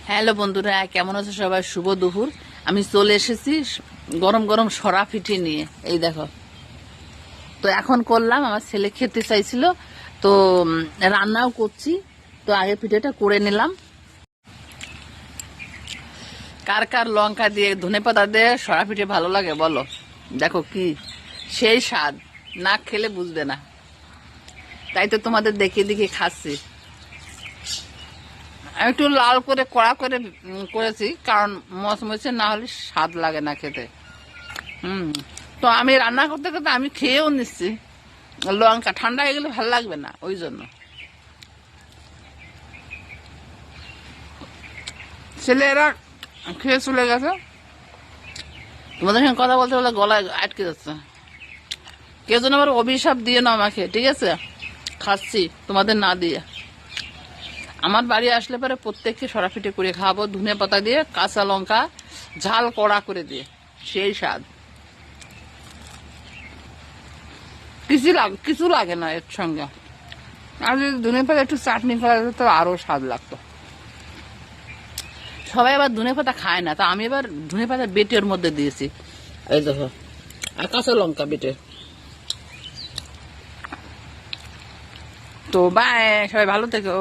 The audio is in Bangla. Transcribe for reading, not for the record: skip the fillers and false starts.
হ্যালো বন্ধুরা, কেমন আছো সবাই? শুভ দুপুর। আমি চলে এসেছি গরম গরম সরা পিঠে নিয়ে। এই দেখো, তো এখন করলাম, আমার ছেলে খেতে চাইছিল, তো রান্নাও করছি। তো আগে পিঠেটা করে নিলাম। কার কার লঙ্কা দিয়ে ধনেপাতা দিয়ে সরা পিঠে ভালো লাগে বলো? দেখো কি সেই স্বাদ, না খেলে বুঝবে না। তাই তো তোমাদের দেখিয়ে দেখিয়ে খাচ্ছি। আমি একটু লাল করে কড়া করে করেছি, কারণ মচমচে না হলে স্বাদ লাগে না খেতে। তো আমি রান্না করতে করতে আমি খেয়েও নিচ্ছি। লঙ্কা ঠান্ডা হয়ে গেলে ভালো লাগবে না, ওই জন্য। ছেলেরা খেয়ে চলে গেছে। তোমাদের সঙ্গে কথা বলতে বলতে গলায় আটকে যাচ্ছে। কেউ যেন আবার অভিশাপ দিয়ে না আমাকে, ঠিক আছে? খাচ্ছি তোমাদের না দিয়ে। আমার বাড়ি আসলে পরে প্রত্যেককে সরা পিঠে করে খাবো, ধনে পাতা দিয়ে, কাঁচা লঙ্কা ঝাল কড়া করে দিয়ে। সেই স্বাদ কিছু লাগে না এর সঙ্গে। আর যদি ধনে পাতা একটু চাটনি করা যেত তো আরো স্বাদ লাগতো। সবাই আবার ধনে পাতা খায় না, তা আমি এবার ধনে পাতা বেটে ওর মধ্যে দিয়েছি। এই দেখো, আর কাঁচা লঙ্কা বেটে। তো বাই, সবাই ভালো থেকো।